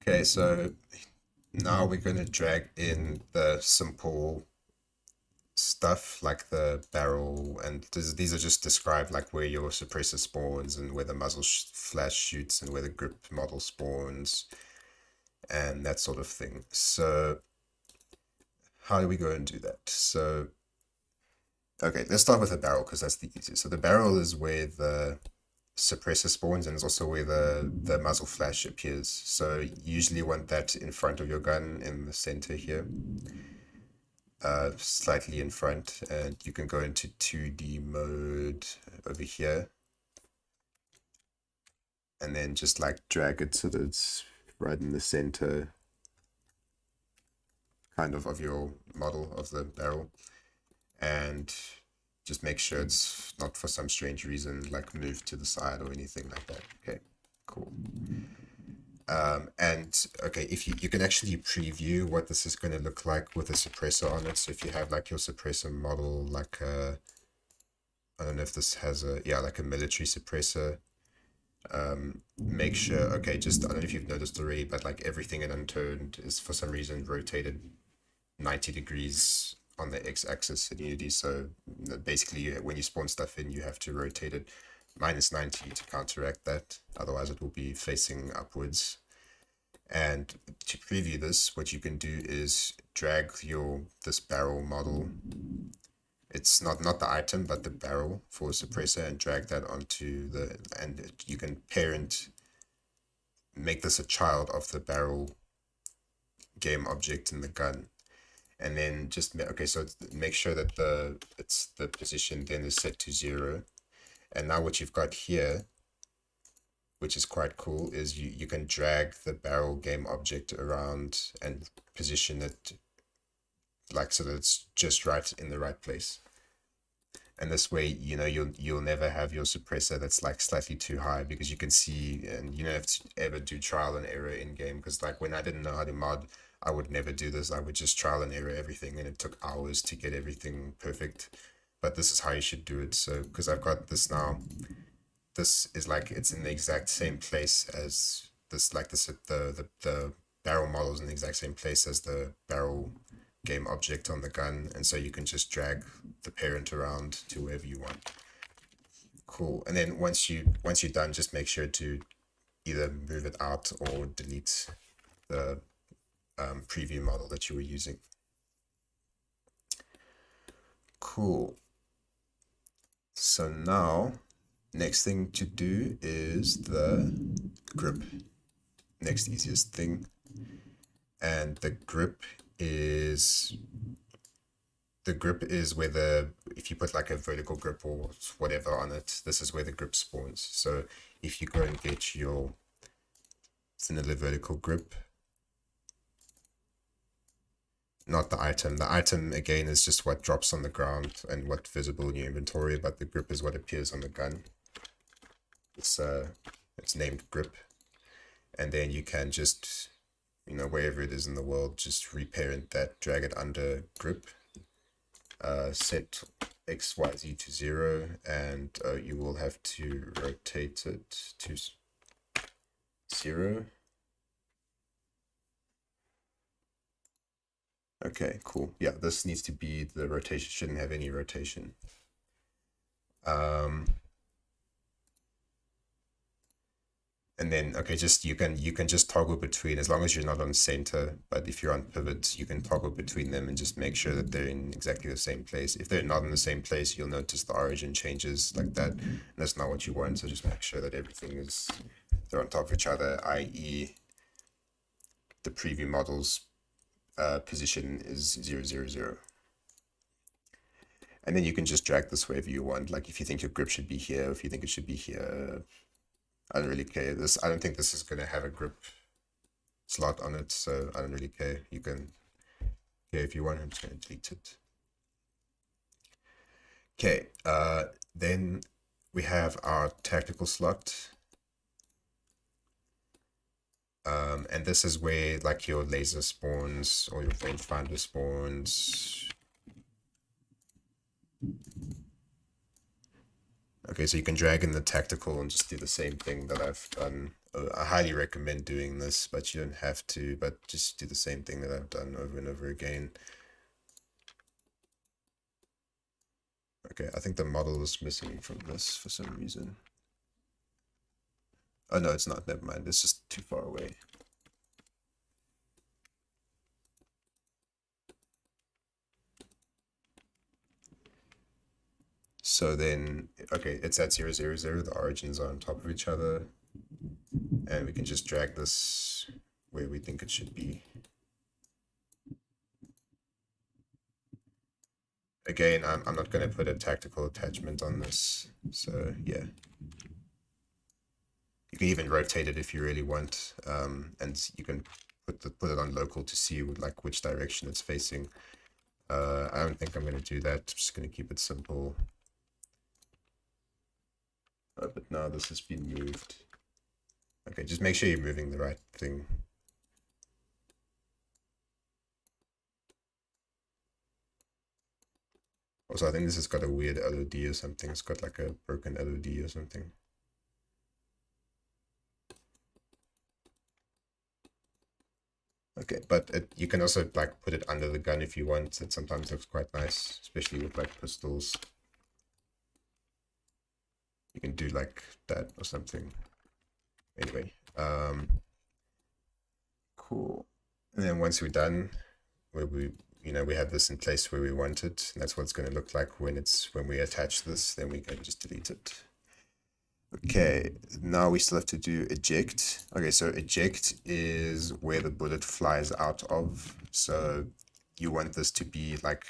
Okay, so now we're going to drag in the simple stuff like the barrel, and these are just described like where your suppressor spawns and where the muzzle flash shoots and where the grip model spawns and that sort of thing. So how do we go and do that? So okay, let's start with the barrel because that's the easiest. So the barrel is where the suppressor spawns and it's also where the muzzle flash appears. So you usually want that in front of your gun in the center here, slightly in front, and you can go into 2D mode over here and then just like drag it so that it's right in the center kind of your model of the barrel, and just make sure it's not for some strange reason like moved to the side or anything like that. Okay, cool. And okay, if you can actually preview what this is going to look like with a suppressor on it. So if you have like your suppressor model, like I don't know if this has a, yeah, like a military suppressor. Make sure, okay, just, I don't know if you've noticed already, but like everything in Unturned is for some reason rotated 90 degrees on the x-axis in Unity. So basically when you spawn stuff in, you have to rotate it -90 to counteract that. Otherwise it will be facing upwards. And to preview this, what you can do is drag this barrel model. It's not the item, but the barrel for suppressor, and drag that onto and you can make this a child of the barrel game object in the gun. And then just, okay, so make sure that the position then is set to 0. And now what you've got here, which is quite cool, is you can drag the barrel game object around and position it like so that it's just right in the right place. And this way, you know, you'll never have your suppressor that's like slightly too high, because you can see, and you don't have to ever do trial and error in game, because like when I didn't know how to mod, I would never do this. I would just trial and error everything, and it took hours to get everything perfect. But this is how you should do it. So because I've got this now, this is like, it's in the exact same place as this, like this, the barrel model is in the exact same place as the barrel game object on the gun, and so you can just drag the parent around to wherever you want. Cool. And then once you're done, just make sure to either move it out or delete the preview model that you were using. Cool. So now next thing to do is the grip. Next easiest thing. And the grip is where if you put like a vertical grip or whatever on it, this is where the grip spawns. So if you go and get your vanilla vertical grip, not the item again is just what drops on the ground and what's visible in your inventory, but the grip is what appears on the gun. It's named grip, and then you can just, you know, wherever it is in the world, just reparent that, drag it under grip, set XYZ to 0, and you will have to rotate it to 0. Okay, cool. Yeah, this needs to be, the rotation shouldn't have any rotation. And then, okay, just you can just toggle between, as long as you're not on center, but if you're on pivots, you can toggle between them and just make sure that they're in exactly the same place. If they're not in the same place, you'll notice the origin changes like that, and that's not what you want. So just make sure that everything is, they're on top of each other, i.e. the preview model's position is 0, 0, 0. And then you can just drag this wherever you want. Like if you think your grip should be here, if you think it should be here, I don't really care. I don't think this is going to have a grip slot on it, so I don't really care. You can care if you want. I'm just going to delete it. Okay, then we have our tactical slot. And this is where like your laser spawns or your rangefinder spawns. Okay, so you can drag in the tactical and just do the same thing that I've done I highly recommend doing this, but you don't have to, but just do the same thing that I've done over and over again. Okay, I think the model is missing from this for some reason. Oh no, it's not, never mind, it's just too far away. So then, okay, it's at 0, 0, 0, the origins are on top of each other, and we can just drag this where we think it should be. Again, I'm not going to put a tactical attachment on this, so yeah. You can even rotate it if you really want, and you can put it on local to see like which direction it's facing. I don't think I'm going to do that. I'm just going to keep it simple. But now this has been moved. Okay, just make sure you're moving the right thing. Also, I think this has got a weird LOD or something. It's got like a broken LOD or something. Okay, but you can also like put it under the gun if you want. It sometimes looks quite nice, especially with like pistols. You can do like that or something. Anyway, cool. And then once we're done, where we have this in place where we want it, and that's what it's going to look like when we attach this. Then we can just delete it. Okay, now we still have to do eject. Okay, so eject is where the bullet flies out of. So you want this to be like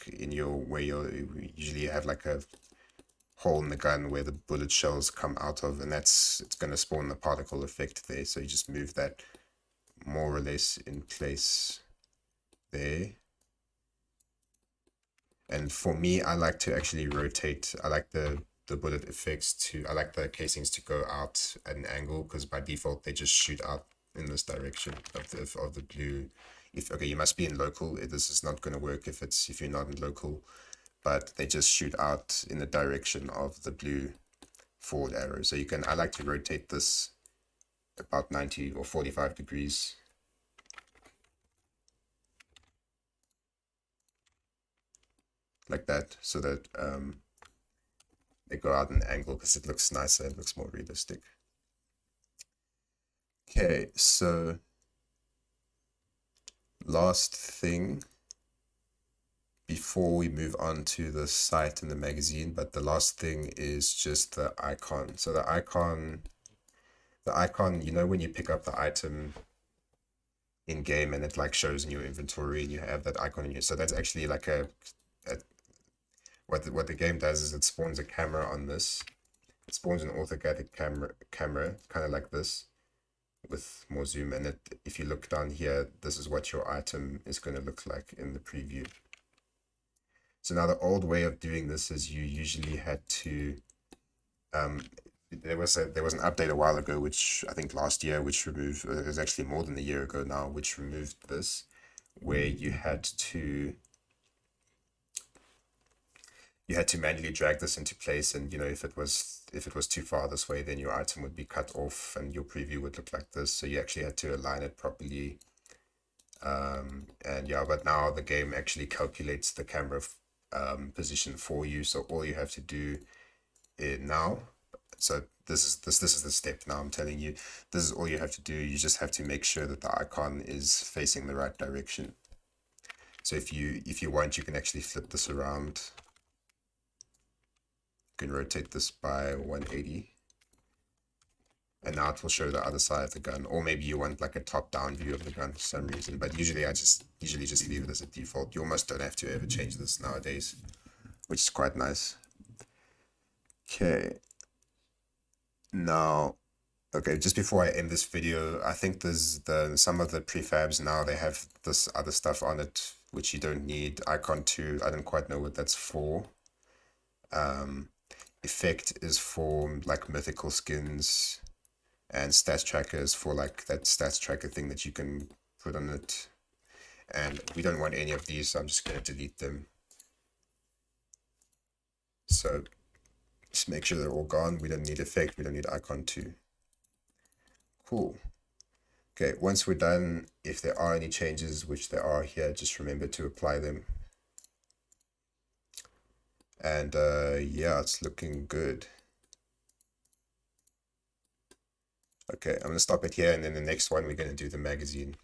where you usually have like a hole in the gun where the bullet shells come out of, and it's going to spawn the particle effect there. So you just move that more or less in place there. And for me, I like to actually rotate. I like the bullet effects I like the casings to go out at an angle, because by default they just shoot out in this direction of the blue. Okay, you must be in local. This is not going to work if you're not in local, but they just shoot out in the direction of the blue forward arrow. So I like to rotate this about 90 or 45 degrees. Like that, so that they go out an angle, because it looks nicer, it looks more realistic. Okay, so last thing before we move on to the site and the magazine, but the last thing is just the icon. So the icon, when you pick up the item in game and it like shows in your inventory and you have that icon in you. So that's actually like what the game does is it spawns a camera on this. It spawns an orthographic camera, kind of like this, with more zoom. And if you look down here, this is what your item is going to look like in the preview. So now the old way of doing this is you usually had to there was an update a while ago, which I think last year, which removed it was actually more than a year ago now, which removed this, where you had to manually drag this into place, and if it was too far this way, then your item would be cut off and your preview would look like this. So you actually had to align it properly. And yeah, but now the game actually calculates the camera position for you. So all you have to do now. So this is the step now. I'm telling you, this is all you have to do. You just have to make sure that the icon is facing the right direction. So if you want, you can actually flip this around. You can rotate this by 180. And now it will show the other side of the gun. Or maybe you want like a top-down view of the gun for some reason. But usually I usually just leave it as a default. You almost don't have to ever change this nowadays, which is quite nice. Okay. Now, okay, just before I end this video, I think there's some of the prefabs now, they have this other stuff on it, which you don't need. Icon 2, I don't quite know what that's for. Effect is for like mythical skins, and stats tracker is for like that stats tracker thing that you can put on it. And we don't want any of these, so I'm just going to delete them. So just make sure they're all gone. We don't need effect, we don't need icon 2. Cool. Okay, once we're done, if there are any changes, which there are here, just remember to apply them. And yeah, it's looking good. Okay, I'm gonna stop it here, and then the next one we're gonna do the magazine.